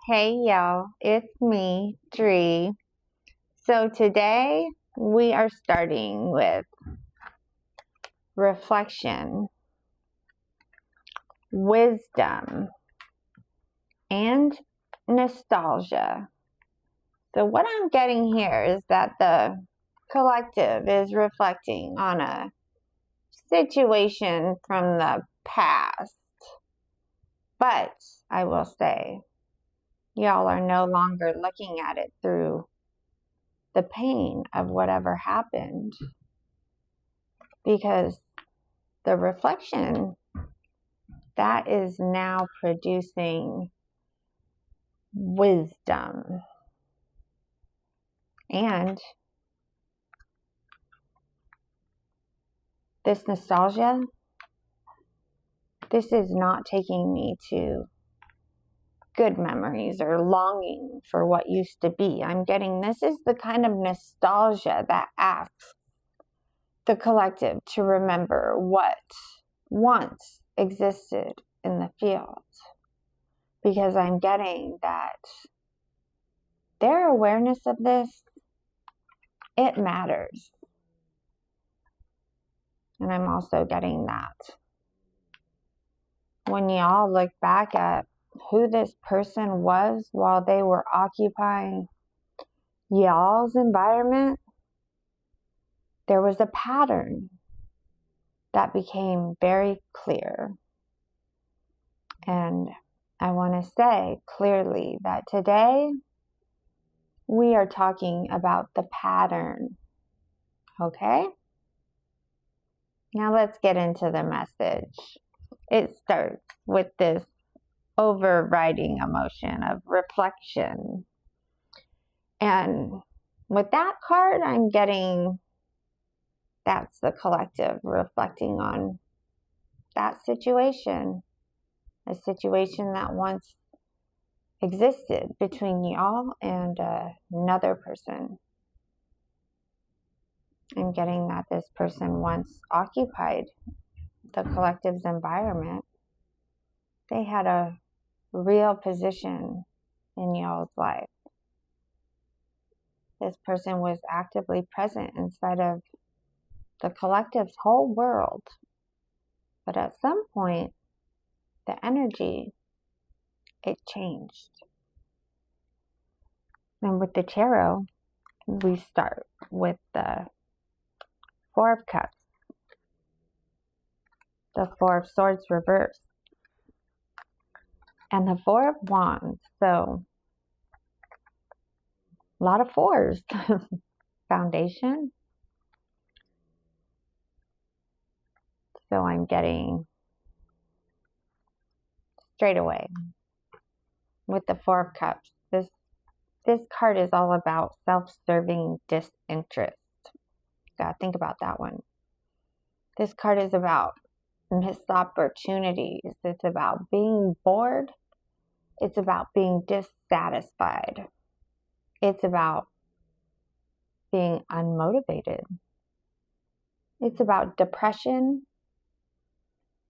Hey y'all, it's me, Dree. So today we are starting with reflection, wisdom, and nostalgia. So what I'm getting here is that the collective is reflecting on a situation from the past. But I will say, y'all are no longer looking at it through the pain of whatever happened, because the reflection that is now producing wisdom. And this nostalgia, this is not taking me to good memories or longing for what used to be. I'm getting this is the kind of nostalgia that asks the collective to remember what once existed in the field. Because I'm getting that their awareness of this, it matters. And I'm also getting that when y'all look back at who this person was while they were occupying y'all's environment, there was a pattern that became very clear. And I want to say clearly that today we are talking about the pattern. Okay? Now let's get into the message. It starts with this overriding emotion of reflection. And with that card, I'm getting that's the collective reflecting on that situation, a situation that once existed between y'all and another person. I'm getting that this person once occupied the collective's environment. They had a real position in y'all's life. This person was actively present inside of the collective's whole world. But at some point, the energy, it changed. And with the tarot, we start with the Four of Cups, the Four of Swords reversed, and the Four of Wands. So a lot of fours. Foundation. So I'm getting straight away with the Four of Cups. This card is all about self-serving disinterest. Gotta think about that one. This card is about missed opportunities. It's about being bored. It's about being dissatisfied. It's about being unmotivated. It's about depression,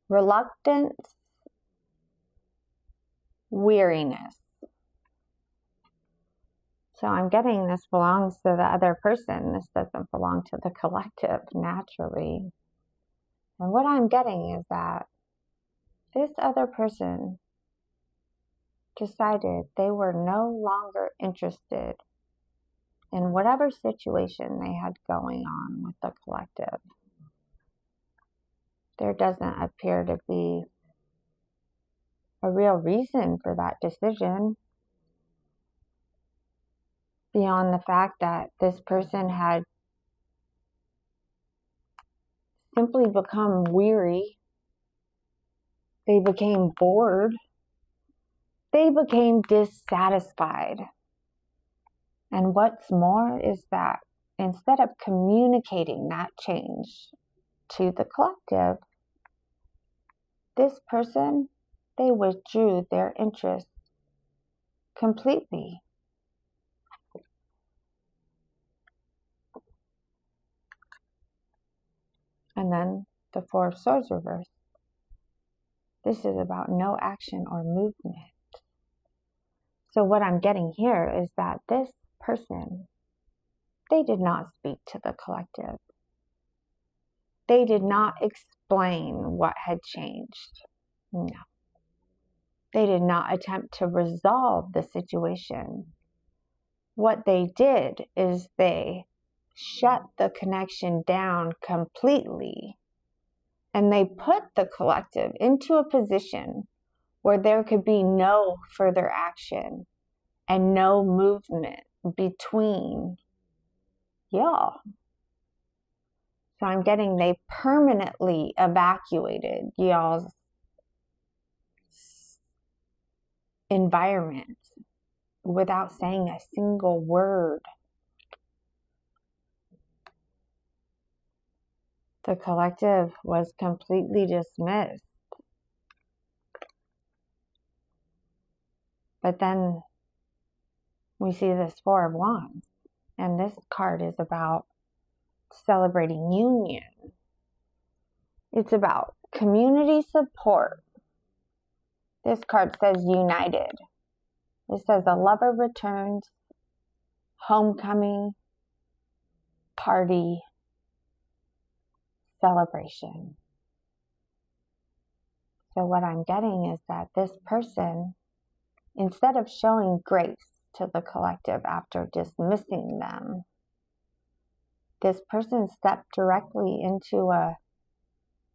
reluctance, weariness. So I'm getting this belongs to the other person. This doesn't belong to the collective naturally. And what I'm getting is that this other person decided they were no longer interested in whatever situation they had going on with the collective. There doesn't appear to be a real reason for that decision beyond the fact that this person had simply become weary. They became bored. They became dissatisfied. And what's more is that instead of communicating that change to the collective, this person, they withdrew their interest completely. And then the Four of Swords reversed. This is about no action or movement. So what I'm getting here is that this person, they did not speak to the collective. They did not explain what had changed. No. They did not attempt to resolve the situation. What they did is they shut the connection down completely, and they put the collective into a position where there could be no further action and no movement between y'all. So I'm getting they permanently evacuated y'all's environment without saying a single word. The collective was completely dismissed. But then we see this Four of Wands, and this card is about celebrating union. It's about community support. This card says united. It says a lover returns, homecoming, party, celebration. So what I'm getting is that this person, instead of showing grace to the collective after dismissing them, this person stepped directly into a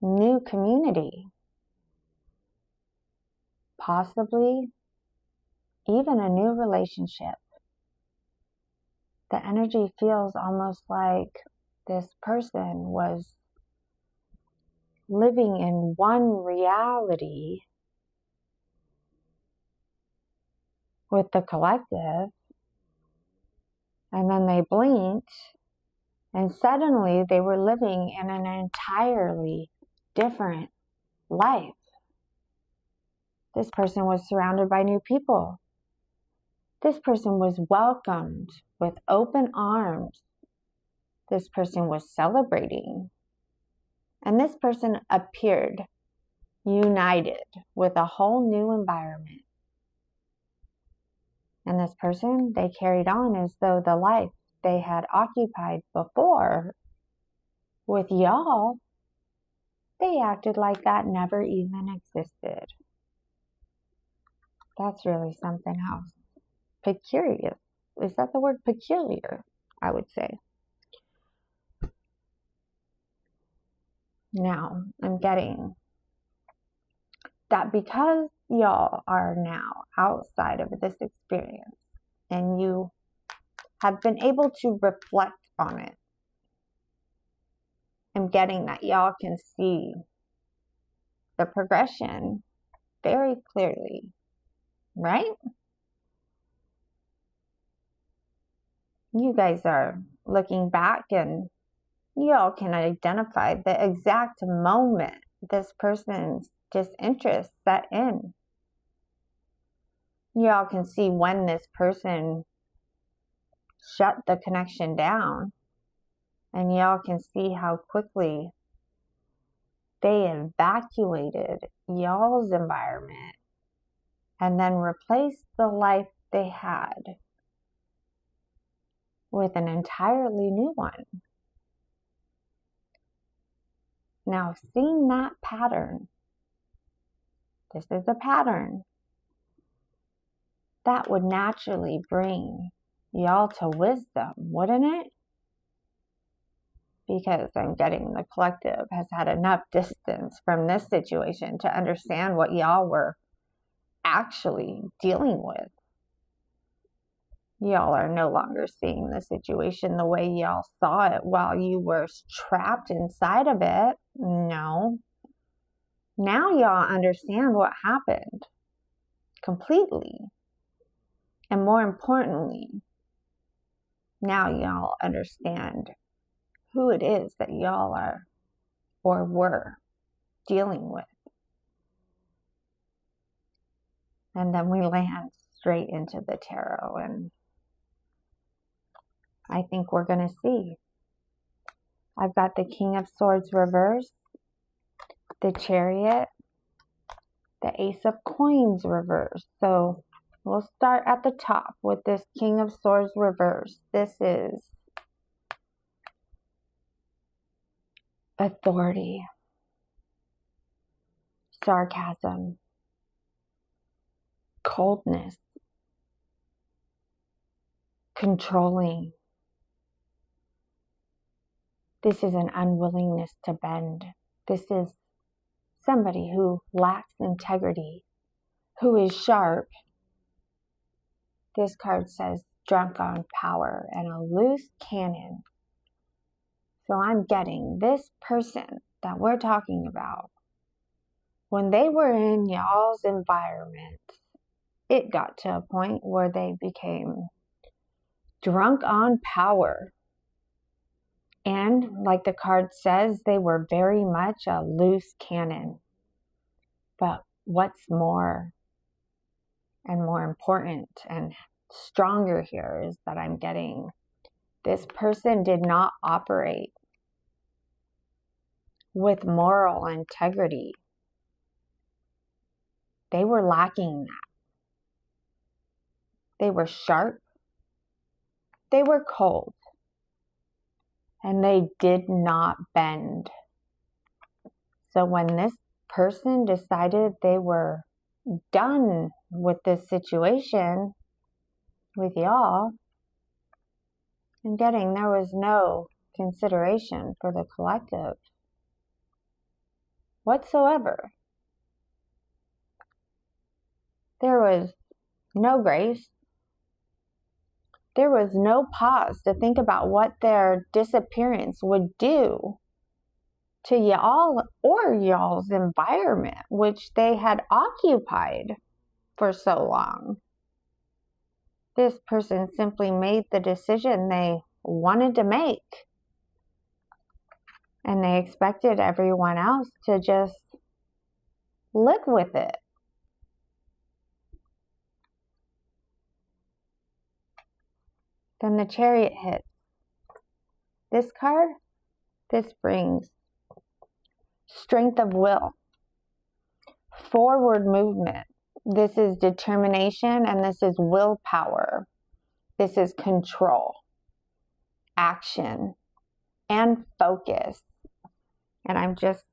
new community, possibly even a new relationship. The energy feels almost like this person was living in one reality with the collective, and then they blinked, and suddenly they were living in an entirely different life. This person was surrounded by new people. This person was welcomed with open arms. This person was celebrating. And this person appeared united with a whole new environment. And this person, they carried on as though the life they had occupied before with y'all, they acted like that never even existed. That's really something else. Peculiar. Is that the word? Peculiar, I would say. Now, I'm getting that because y'all are now outside of this experience and you have been able to reflect on it, I'm getting that y'all can see the progression very clearly, right? You guys are looking back and y'all can identify the exact moment this person's disinterest set in. Y'all can see when this person shut the connection down, and y'all can see how quickly they evacuated y'all's environment and then replaced the life they had with an entirely new one. Now, seeing that pattern, this is a pattern that would naturally bring y'all to wisdom, wouldn't it? Because I'm getting the collective has had enough distance from this situation to understand what y'all were actually dealing with. Y'all are no longer seeing the situation the way y'all saw it while you were trapped inside of it. No. Now y'all understand what happened completely. And more importantly, now y'all understand who it is that y'all are or were dealing with. And then we land straight into the tarot, and I think we're going to see. I've got the King of Swords reversed, the Chariot, the Ace of Coins reversed. So We'll start at the top with this King of Swords reverse. This is authority, sarcasm, coldness, controlling. This is an unwillingness to bend. This is somebody who lacks integrity, who is sharp. This card says drunk on power and a loose cannon. So I'm getting this person that we're talking about. When they were in y'all's environment, it got to a point where they became drunk on power. And like the card says, they were very much a loose cannon. But what's more and more important and stronger here is that I'm getting this person did not operate with moral integrity. They were lacking that. They were sharp. They were cold. And they did not bend. So when this person decided they were done with this situation with y'all, I'm getting there was no consideration for the collective whatsoever. There was no grace. There was no pause to think about what their disappearance would do to y'all or y'all's environment, which they had occupied for so long. This person simply made the decision they wanted to make. And they expected everyone else to just live with it. Then the Chariot hits. This card, this brings strength of will, forward movement. This is determination and this is willpower. This is control, action, and focus. And I'm just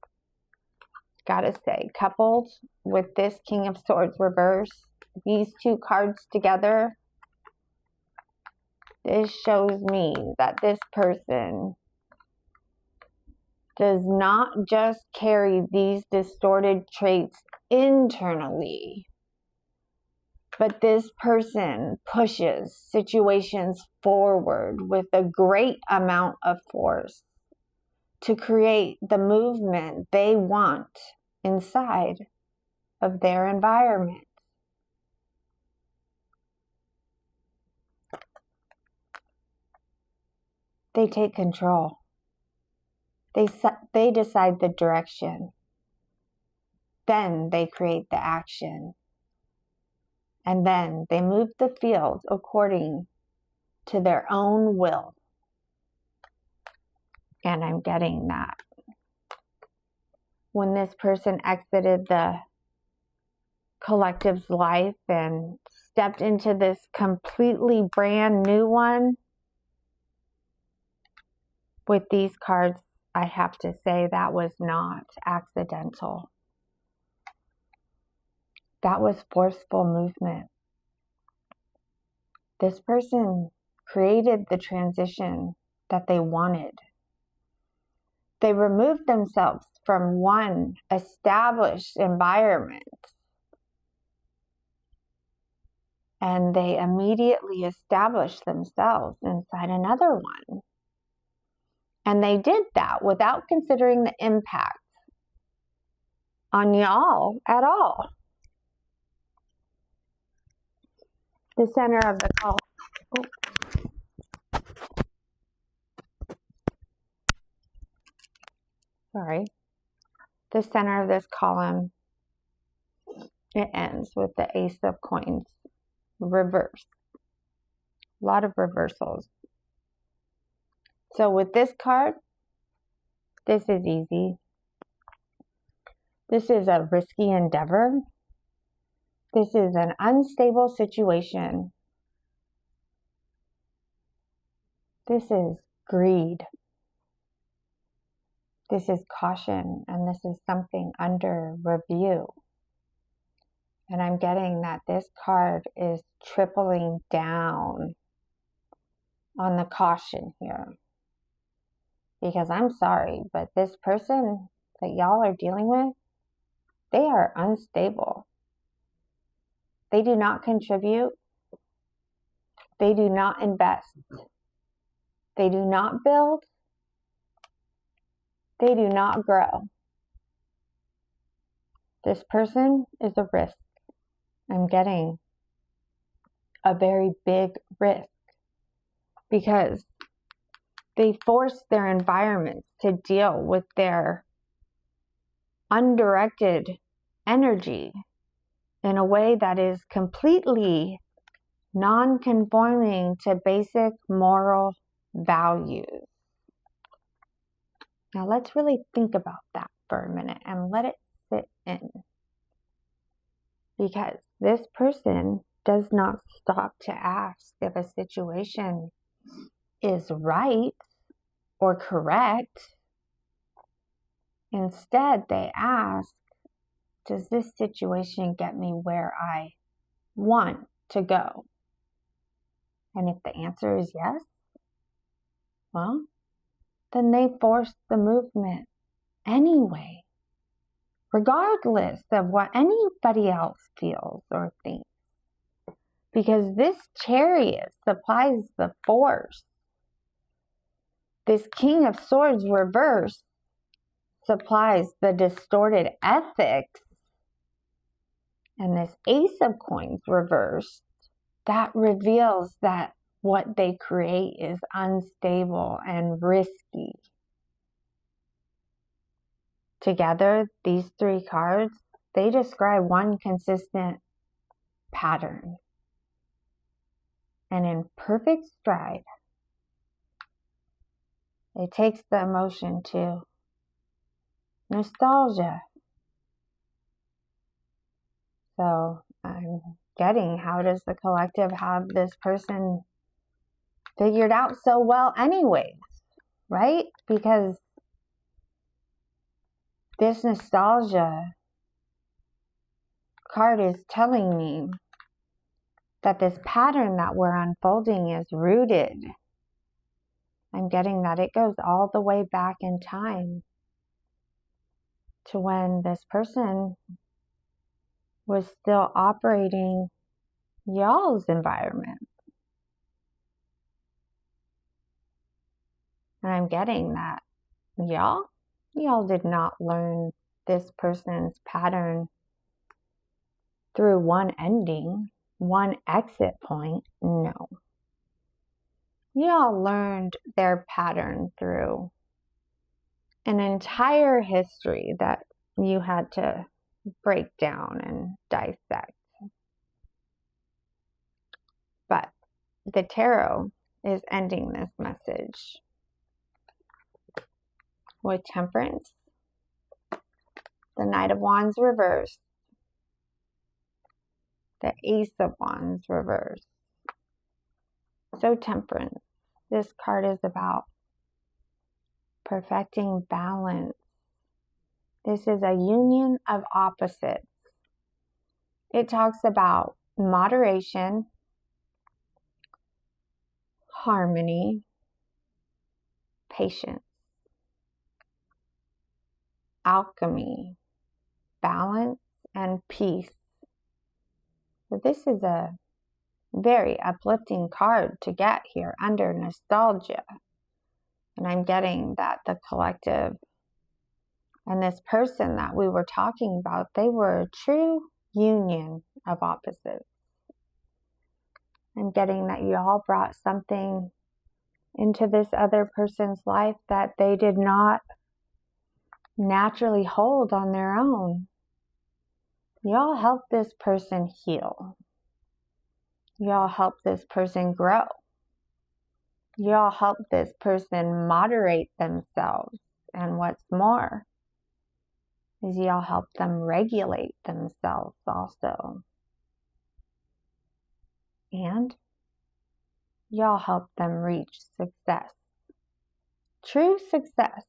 gotta say, coupled with this King of Swords reverse, these two cards together, this shows me that this person does not just carry these distorted traits internally, but this person pushes situations forward with a great amount of force to create the movement they want inside of their environment. They take control. They decide the direction. Then they create the action. And then they move the field according to their own will. And I'm getting that. When this person exited the collective's life and stepped into this completely brand new one, with these cards, I have to say that was not accidental. That was forceful movement. This person created the transition that they wanted. They removed themselves from one established environment and they immediately established themselves inside another one. And they did that without considering the impact on y'all at all. The center of the column. The center of this column, it ends with the Ace of Coins, reverse. A lot of reversals. So with this card, this is easy. This is a risky endeavor. This is an unstable situation. This is greed. This is caution, and this is something under review. And I'm getting that this card is tripling down on the caution here. Because I'm sorry, but this person that y'all are dealing with, they are unstable. They do not contribute. They do not invest. They do not build. They do not grow. This person is a risk. I'm getting a very big risk because they force their environments to deal with their undirected energy in a way that is completely non-conforming to basic moral values. Now let's really think about that for a minute and let it sit in. Because this person does not stop to ask if a situation is right or correct. Instead, they ask, does this situation get me where I want to go? And if the answer is yes, well, then they force the movement anyway, regardless of what anybody else feels or thinks. Because this Chariot supplies the force. This King of Swords reversed supplies the distorted ethics. And this Ace of Coins reversed, that reveals that what they create is unstable and risky. Together, these three cards, they describe one consistent pattern. And in perfect stride, it takes the emotion to nostalgia. So I'm getting, how does the collective have this person figured out so well anyways, right? Because this nostalgia card is telling me that this pattern that we're unfolding is rooted. I'm getting that it goes all the way back in time to when this person was still operating y'all's environment. And I'm getting that y'all did not learn this person's pattern through one ending, one exit point. No. Y'all learned their pattern through an entire history that you had to break down and dissect. But the tarot is ending this message with Temperance, the Knight of Wands reversed, the Ace of Wands reversed. So Temperance, this card is about perfecting balance. This is a union of opposites. It talks about moderation, harmony, patience, alchemy, balance, and peace. So this is a very uplifting card to get here under nostalgia. And I'm getting that the collective and this person that we were talking about, they were a true union of opposites. I'm getting that you all brought something into this other person's life that they did not naturally hold on their own. Y'all help this person heal. Y'all help this person grow. Y'all help this person moderate themselves. And what's more, is y'all help them regulate themselves also. And y'all help them reach success. True success.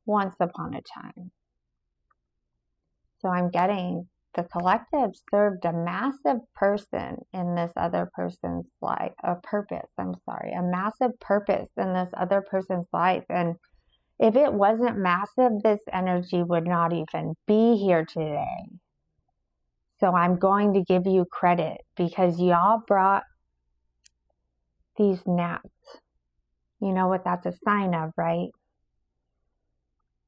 Once upon a time. So I'm getting the collective served a massive person in this other person's life, a massive purpose in this other person's life. And if it wasn't massive, this energy would not even be here today. So I'm going to give you credit because y'all brought these gnats. You know what that's a sign of, right?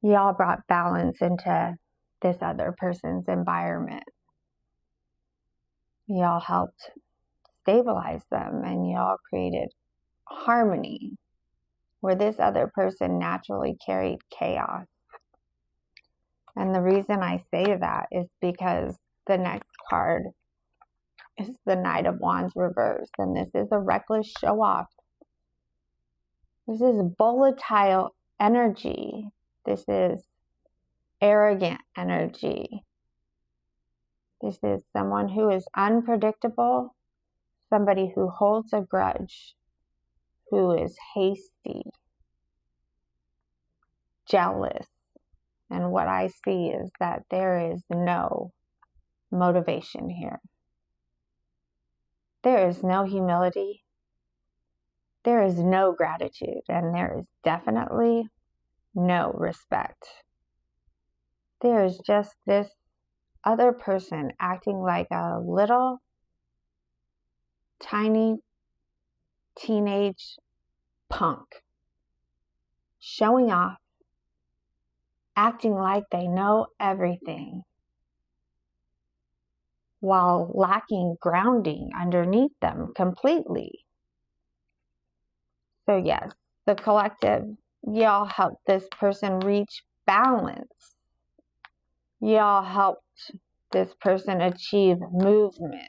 Y'all brought balance into this other person's environment. Y'all helped stabilize them, and y'all created harmony where this other person naturally carried chaos. And the reason I say that is because the next card is the Knight of Wands reversed, and this is a reckless show-off. This is volatile energy. This is arrogant energy. This is someone who is unpredictable, somebody who holds a grudge, who is hasty, jealous. And what I see is that there is no motivation here. There is no humility. There is no gratitude. And there is definitely no respect. There is just this other person acting like a little tiny teenage punk, showing off, acting like they know everything, while lacking grounding underneath them completely. So yes, the collective, y'all helped this person reach balance. Y'all helped this person achieve movement.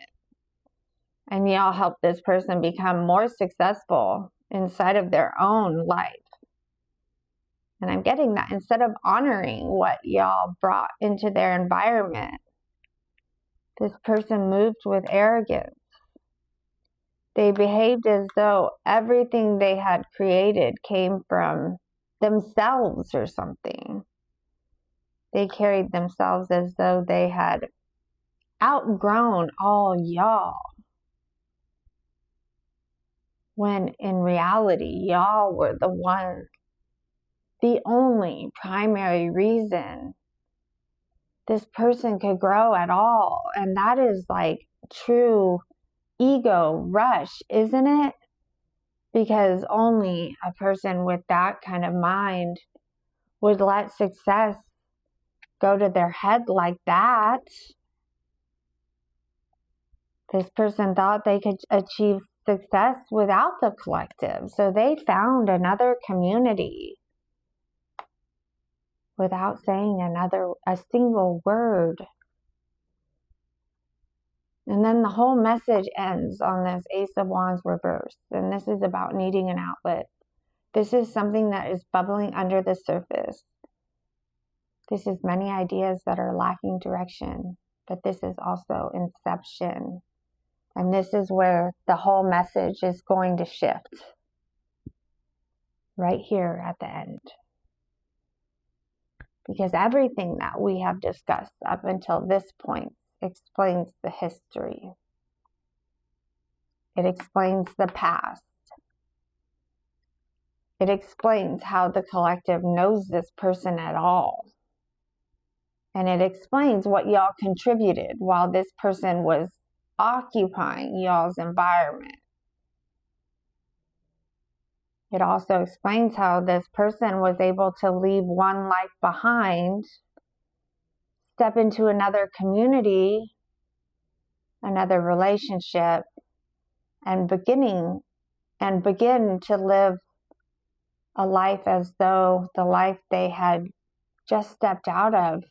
And y'all helped this person become more successful inside of their own life. And I'm getting that instead of honoring what y'all brought into their environment, this person moved with arrogance. They behaved as though everything they had created came from themselves or something. They carried themselves as though they had outgrown all y'all. When in reality, y'all were the ones, the only primary reason this person could grow at all. And that is like true ego rush, isn't it? Because only a person with that kind of mind would let success go to their head like that. This person thought they could achieve success without the collective. So they found another community without saying a single word. And then the whole message ends on this Ace of Wands reversed. And this is about needing an outlet. This is something that is bubbling under the surface. This is many ideas that are lacking direction. But this is also inception. And this is where the whole message is going to shift. Right here at the end. Because everything that we have discussed up until this point explains the history. It explains the past. It explains how the collective knows this person at all. And it explains what y'all contributed while this person was occupying y'all's environment. It also explains how this person was able to leave one life behind, step into another community, another relationship, and begin to live a life as though the life they had just stepped out of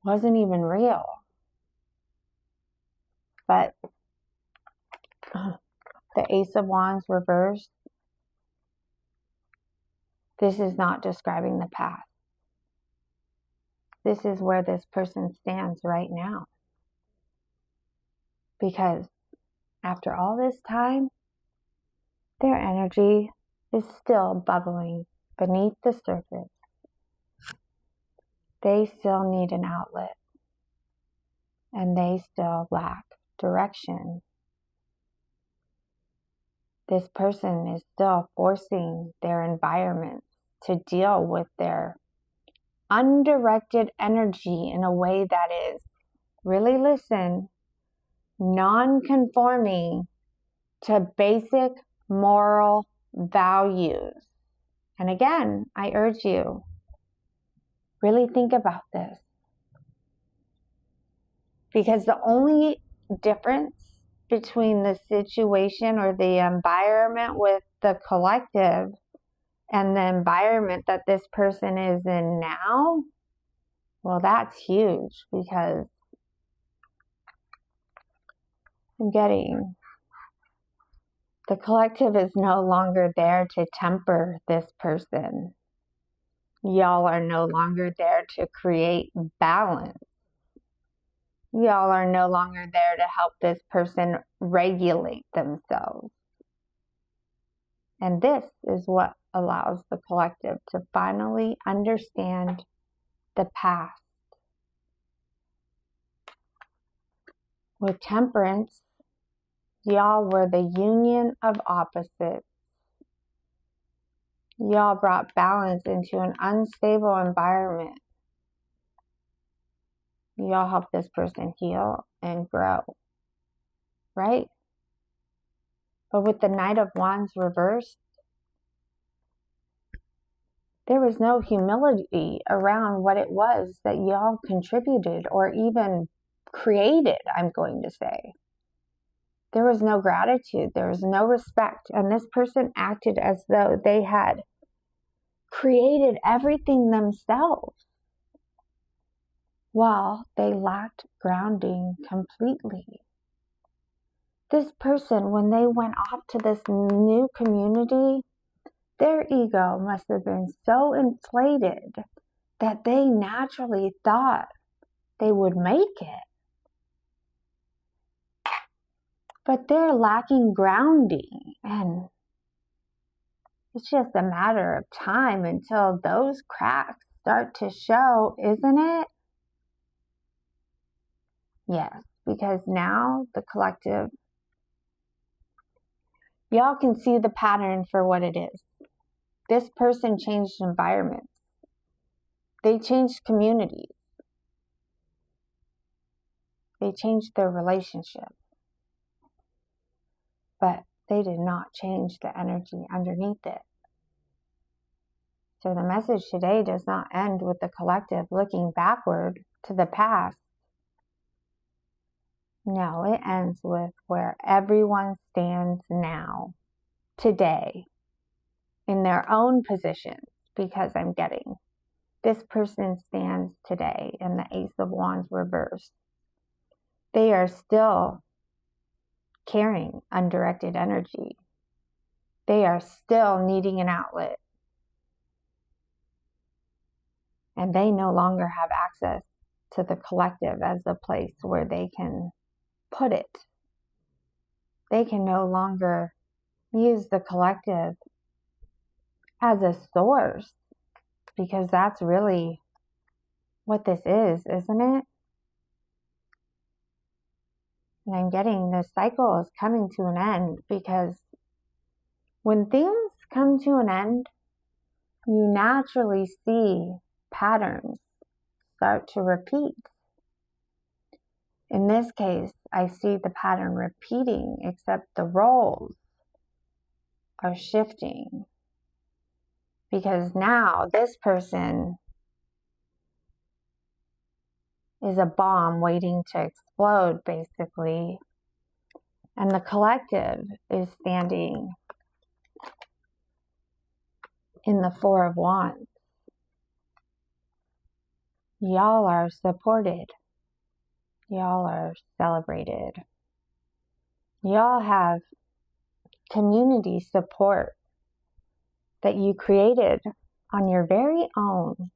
wasn't even real. But the Ace of Wands reversed, this is not describing the past. This is where this person stands right now. Because after all this time, their energy is still bubbling beneath the surface. They still need an outlet, and they still lack direction. This person is still forcing their environment to deal with their undirected energy in a way that is, really listen, non-conforming to basic moral values. And again, I urge you, really think about this. Because the only difference between the situation or the environment with the collective and the environment that this person is in now, well, that's huge, because I'm getting the collective is no longer there to temper this person. Y'all are no longer there to create balance. Y'all are no longer there to help this person regulate themselves. And this is what allows the collective to finally understand the past. With temperance, y'all were the union of opposites. Y'all brought balance into an unstable environment. Y'all helped this person heal and grow, right? But with the Knight of Wands reversed, there was no humility around what it was that y'all contributed or even created, I'm going to say. There was no gratitude. There was no respect. And this person acted as though they had created everything themselves, while they lacked grounding completely. This person, when they went off to this new community, their ego must have been so inflated that they naturally thought they would make it. But they're lacking grounding, and it's just a matter of time until those cracks start to show, isn't it? Yes, because now the collective, y'all can see the pattern for what it is. This person changed environments. They changed communities. They changed their relationship. But they did not change the energy underneath it. So the message today does not end with the collective looking backward to the past. No, it ends with where everyone stands now, today, in their own positions, because I'm getting this person stands today in the Ace of Wands reversed. They are still carrying undirected energy. They are still needing an outlet. And they no longer have access to the collective as a place where they can put it. They can no longer use the collective as a source, because that's really what this is, isn't it? And I'm getting this cycle is coming to an end, because when things come to an end, you naturally see patterns start to repeat. In this case, I see the pattern repeating, except the roles are shifting. Because now this person is a bomb waiting to explode, basically. And the collective is standing in the Four of Wands. Y'all are supported. Y'all are celebrated. Y'all have community support that you created on your very own.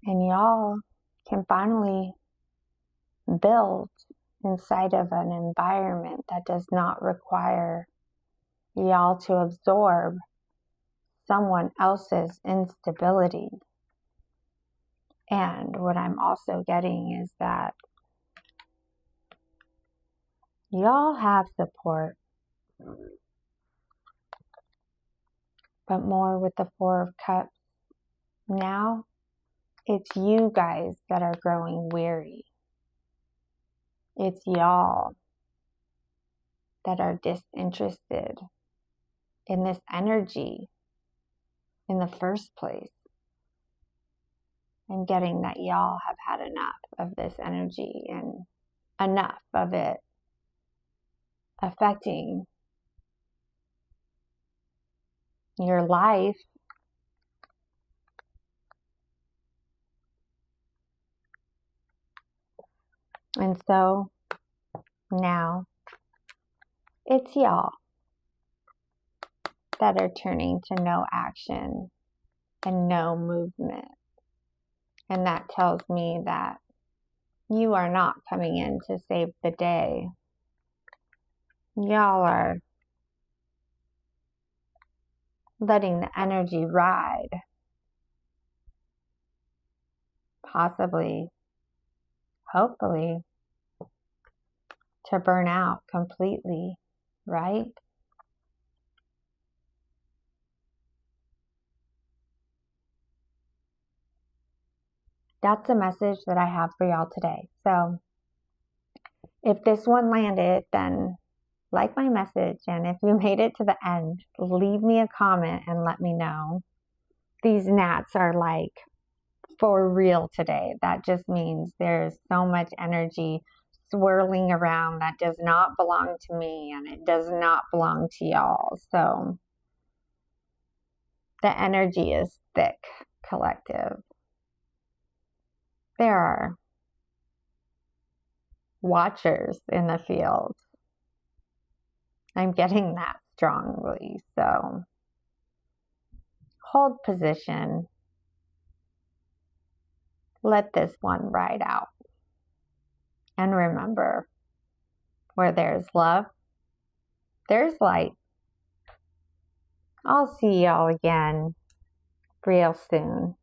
And y'all can finally build inside of an environment that does not require y'all to absorb someone else's instability. And what I'm also getting is that y'all have support, but more with the Four of Cups. Now it's you guys that are growing weary. It's y'all that are disinterested in this energy in the first place. And getting that y'all have had enough of this energy and enough of it affecting your life. And so now it's y'all that are turning to no action and no movement. And that tells me that you are not coming in to save the day. Y'all are letting the energy ride. Possibly, hopefully, to burn out completely, right? That's the message that I have for y'all today. So if this one landed, then like my message. And if you made it to the end, leave me a comment and let me know. These gnats are like for real today. That just means there's so much energy swirling around that does not belong to me and it does not belong to y'all. So the energy is thick, collective. There are watchers in the field. I'm getting that strongly. So hold position. Let this one ride out. And remember, where there's love, there's light. I'll see y'all again real soon.